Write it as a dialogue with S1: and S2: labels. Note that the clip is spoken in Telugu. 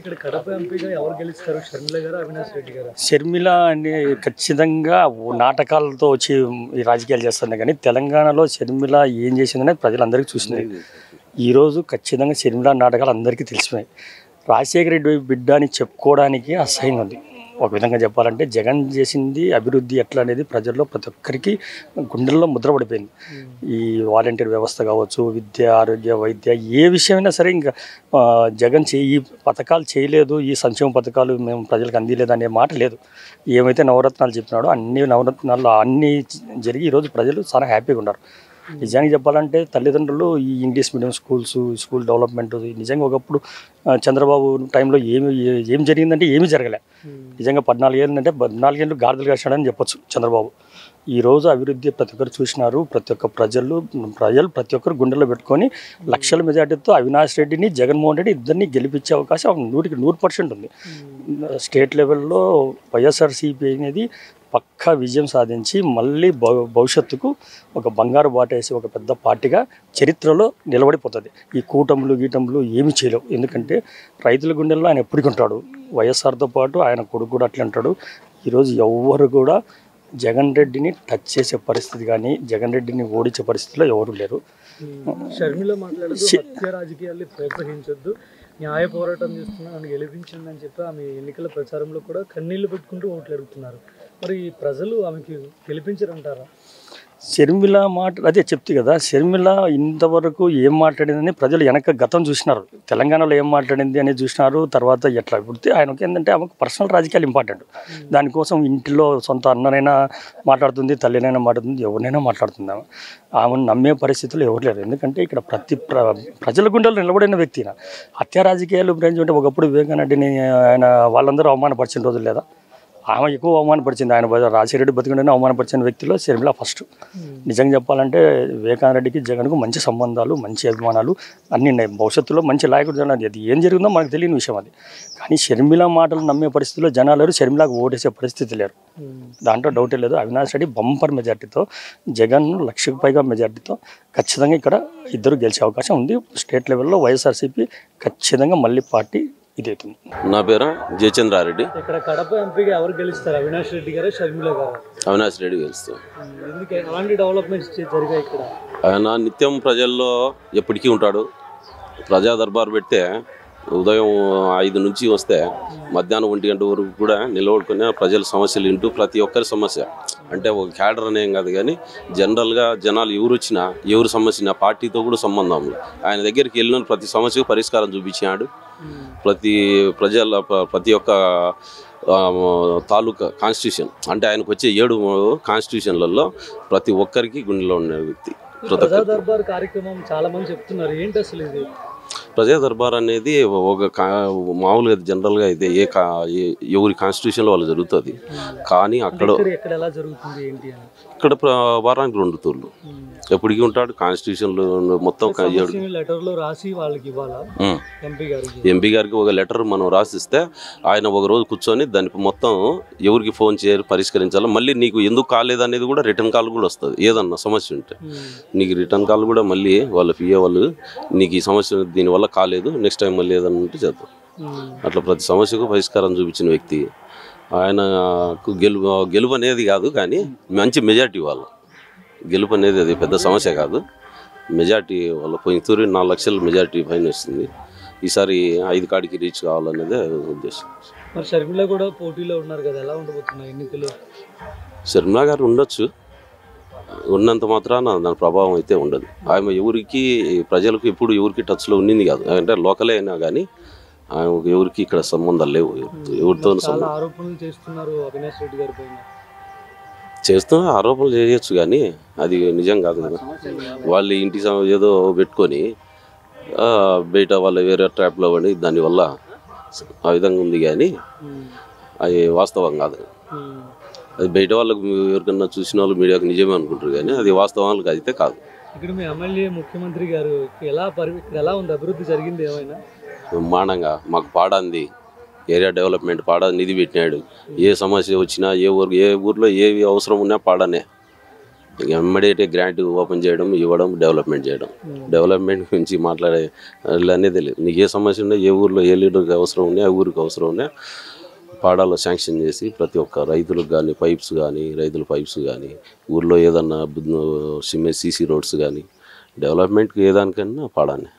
S1: ఇక్కడ కడప ఎంపీగా ఎవరు గెలుస్తారు? షర్మిల గారు, అవినాష్ రెడ్డి గారు?
S2: షర్మిల అని ఖచ్చితంగా నాటకాలతో వచ్చి ఈ రాజకీయాలు చేస్తుంది, కానీ తెలంగాణలో షర్మిల ఏం చేసిందనే ప్రజలందరికీ చూసినాయి. ఈరోజు ఖచ్చితంగా షర్మిల నాటకాలు అందరికీ తెలిసినాయి. రాజశేఖర రెడ్డి బిడ్డ అని చెప్పుకోవడానికి అసహ్యంగా ఉంది. ఒక విధంగా చెప్పాలంటే జగన్ చేసింది అభివృద్ధి ఎట్లా అనేది ప్రజల్లో ప్రతి ఒక్కరికి గుండెల్లో ముద్రపడిపోయింది. ఈ వాలంటీర్ వ్యవస్థ కావచ్చు, విద్య, ఆరోగ్య, వైద్య, ఏ విషయమైనా సరే ఇంకా జగన్ ఈ పథకాలు చేయలేదు, ఈ సంక్షేమ పథకాలు మేము ప్రజలకు అందిలేదు అనే మాట లేదు. ఏమైతే నవరత్నాలు చెప్పినాడో అన్ని నవరత్నాలు అన్నీ జరిగి ఈరోజు ప్రజలు చాలా హ్యాపీగా ఉన్నారు. నిజానికి చెప్పాలంటే తల్లిదండ్రులు ఈ ఇంగ్లీష్ మీడియం స్కూల్ డెవలప్మెంట్ నిజంగా ఒకప్పుడు చంద్రబాబు టైంలో ఏం జరిగిందంటే ఏమీ జరగలే. నిజంగా 14 ఏళ్ళు అంటే 14 ఏళ్ళు గాడిదలు కాశాడని చెప్పొచ్చు చంద్రబాబు. ఈరోజు అభివృద్ధి ప్రతి ఒక్కరు చూసినారు. ప్రతి ఒక్క ప్రజలు ప్రతి ఒక్కరు గుండెల్లో పెట్టుకొని లక్షల మెజార్టీతో అవినాష్ రెడ్డిని, జగన్మోహన్ రెడ్డి ఇద్దరిని గెలిపించే అవకాశం 100% ఉంది. స్టేట్ లెవెల్లో వైఎస్ఆర్సీపీ అనేది పక్కా విజయం సాధించి మళ్ళీ భవిష్యత్తుకు ఒక బంగారు బాట వేసి ఒక పెద్ద పార్టీగా చరిత్రలో నిలబడిపోతుంది. ఈ గీటములు ఏమీ చేయలేవు. ఎందుకంటే రైతుల గుండెల్లో ఆయన ఎప్పటికి ఉంటాడు. వైఎస్ఆర్తో పాటు ఆయన కొడుకు కూడా అట్లా అంటాడు. ఈరోజు ఎవరు కూడా జగన్ రెడ్డిని టచ్ చేసే పరిస్థితి కానీ జగన్ రెడ్డిని ఓడించే పరిస్థితిలో ఎవరు లేరు.
S1: షర్మిల మాట్లాడుతూ హత్య రాజకీయాల్ని ప్రోత్సహించొద్దు, న్యాయ పోరాటం చేస్తున్నాను గెలిపించండి అని చెప్పి ఆమె ఎన్నికల ప్రచారంలో కూడా కన్నీళ్లు పెట్టుకుంటూ ఓట్లు అడుగుతున్నారు. మరి ప్రజలు ఆమెకి గెలిపించరంటారా?
S2: షర్మిల మాట అదే చెప్తే కదా, షర్మిల ఇంతవరకు ఏం మాట్లాడిందని ప్రజలు వెనక గతం చూసినారు. తెలంగాణలో ఏం మాట్లాడింది అనేది చూసినారు. తర్వాత ఎట్లా పుడితే ఆయనకి ఏంటంటే ఆమెకు పర్సనల్ రాజకీయాలు ఇంపార్టెంట్. దానికోసం ఇంటిలో సొంత అన్ననైనా మాట్లాడుతుంది, తల్లినైనా మాట్లాడుతుంది, ఎవరినైనా మాట్లాడుతుంది. ఆమెను నమ్మే పరిస్థితులు ఎవరు లేరు. ఎందుకంటే ఇక్కడ ప్రజల గుండెలు నిలబడిన వ్యక్తి. హత్య రాజకీయాలు ఉంటే ఒకప్పుడు వివేకానందని ఆయన వాళ్ళందరూ అవమానపరిచిన రోజులు లేదా? ఆమె ఎక్కువ అవమానపరిచింది. ఆయన రాజశేఖర రెడ్డి బతికుండేనే అవమానపరిచిన వ్యక్తిలో షర్మిల ఫస్ట్. నిజంగా చెప్పాలంటే వివేకానందరెడ్డికి జగన్కు మంచి సంబంధాలు, మంచి అభిమానాలు అన్నీ ఉన్నాయి. భవిష్యత్తులో మంచి నాయకుడు జనాలు. అది ఏం జరిగిందో మనకు తెలియని విషయం అది. కానీ షర్మిల మాటలు నమ్మే పరిస్థితిలో జనాలు లేరు, షర్మిలకు ఓటేసే పరిస్థితి లేరు. దాంట్లో డౌటే లేదు. అవినాష్ రెడ్డి బంపర్ మెజార్టీతో, జగన్ 1,00,000కు పైగా మెజార్టీతో ఖచ్చితంగా ఇక్కడ ఇద్దరు గెలిచే అవకాశం ఉంది. స్టేట్ లెవెల్లో వైఎస్ఆర్సీపీ ఖచ్చితంగా మళ్ళీ పార్టీ ఇదేతుంది.
S3: నా పేరు జయచంద్రారెడ్డి.
S1: ఇక్కడ కడప ఎంపీగా ఎవరు గెలుస్తారు? అవినాష్ రెడ్డి గారు, షర్మిల గారు?
S3: అవినాష్ రెడ్డి గెలుస్తారు.
S1: ఎందుకు అలాంటి డెవలప్మెంట్స్ జరిగాయి ఇక్కడ?
S3: ఆయన నిత్యం ప్రజల్లో ఎప్పటికీ ఉంటాడు. ప్రజా దర్బార్ పెడితే ఉదయం 5 నుంచి వస్తే మధ్యాహ్నం 1 గంట వరకు కూడా నిలబడుకునే ప్రజల సమస్యలు వింటూ ప్రతి ఒక్కరి సమస్య అంటే ఒక క్యాడర్ అనేం కాదు, కానీ జనరల్గా జనాలు ఎవరు వచ్చినా ఎవరు సమస్య పార్టీతో కూడా సంబంధం. ఆయన దగ్గరికి వెళ్ళిన ప్రతి సమస్యకు పరిష్కారం చూపించాడు. ప్రతి ఒక్క తాలూకా కాన్స్టిట్యూషన్ అంటే ఆయనకు వచ్చే 7 కాన్స్టిట్యూషన్లలో ప్రతి ఒక్కరికి గుండెలో ఉన్న వ్యక్తి.
S1: ప్రజా దర్బార్ కార్యక్రమం చాలా మంది చెప్తున్నారు, ఏంటి అసలు ఇది?
S3: ప్రజా దర్బార్ అనేది ఒక మామూలుగా జనరల్గా అయితే ఎవరి కాన్స్టిట్యూషన్లో వాళ్ళు జరుగుతుంది. కానీ అక్కడ ఇక్కడ వారానికి 2 తూర్లు ఎప్పటికీ ఉంటాడు. కాన్స్టిట్యూషన్లో మొత్తం ఎంపీ గారికి ఒక లెటర్ మనం రాసిస్తే ఆయన ఒక రోజు కూర్చొని దానికి మొత్తం ఎవరికి ఫోన్ చేయాలి, పరిష్కరించాలి. మళ్ళీ నీకు ఎందుకు కాలేదు అనేది కూడా రిటర్న్ కాల్ కూడా వస్తుంది. ఏదన్నా సమస్య ఉంటే నీకు రిటర్న్ కాల్ కూడా మళ్ళీ వాళ్ళు పిఏ వాళ్ళు నీకు ఈ సమస్య దీనివల్ల కాలేదు, నెక్స్ట్ టైం మళ్ళీ ఏదన్నా ఉంటే చేద్దాం. అట్లా ప్రతి సమస్యకు పరిష్కారం చూపించిన వ్యక్తి. ఆయనకు గెలుపు అనేది కాదు, కానీ మంచి మెజార్టీ వాళ్ళు గెలుపు అనేది అది పెద్ద సమస్య కాదు. మెజార్టీ వాళ్ళ పోయినతూరి 4 లక్షల మెజార్టీ పైన వస్తుంది. ఈసారి 5 కాడికి రీచ్ కావాలనేదే ఉద్దేశం.
S1: మరి షర్మిల కూడా పోటీలో ఉన్నారు కదా, ఎలా ఉండబోతున్నాయి ఎన్నికలు?
S3: షర్మిల గారు ఉండొచ్చు, ఉన్నంత మాత్రాన దాని ప్రభావం అయితే ఉండదు. ఆమె ఎవరికి ప్రజలకు ఎప్పుడు ఎవరికి టచ్లో ఉండింది కాదు. అంటే లోకలే అయినా కానీ ఆమెకు ఎవరికి ఇక్కడ సంబంధాలు లేవు. ఎవరితో
S1: ఆరోపణలు చేస్తున్నారు అవినాష్ రెడ్డి గారి పైన.
S3: చేస్తున్నా ఆరోపణలు చేయొచ్చు, కానీ అది నిజం కాదు కదా. వాళ్ళు ఇంటి ఏదో పెట్టుకొని బయట వాళ్ళ వేరే ట్రాప్లో పడి దానివల్ల ఆ విధంగా ఉంది, కానీ అది వాస్తవం కాదు. అది బయట వాళ్ళకు ఎవరికన్నా చూసిన వాళ్ళు మీడియాకు నిజమే అనుకుంటారు, కానీ అది వాస్తవాలకు అయితే కాదు.
S1: ఇక్కడ మీ ఎమ్మెల్యే ముఖ్యమంత్రి గారు ఎలా ఉంది, అభివృద్ధి జరిగింది ఏమైనా?
S3: బ్రహ్మాండంగా మాకు పాడంది ఏరియా డెవలప్మెంట్ పాడా నిధి పెట్టినాడు. ఏ సమస్య వచ్చినా ఏ ఊర్లో ఏ అవసరం ఉన్నా పాడనే ఇమ్మీడియట్గా గ్రాంట్ ఓపెన్ చేయడం, ఇవ్వడం, డెవలప్మెంట్ చేయడం. డెవలప్మెంట్ గురించి మాట్లాడే అనేది తెలియదు. నీకు ఏ సమస్య ఉన్నా, ఏ ఊర్లో ఏ లీడర్కి అవసరం ఉన్నాయి, ఆ ఊరికి అవసరం ఉన్నాయి, పాడాలో శాంక్షన్ చేసి ప్రతి ఒక్క రైతులకు కానీ పైప్స్ కానీ, రైతుల పైప్స్ కానీ, ఊర్లో ఏదన్నా సీసీ రోడ్స్ కానీ, డెవలప్మెంట్కి ఏదానికన్నా పాడాన్ని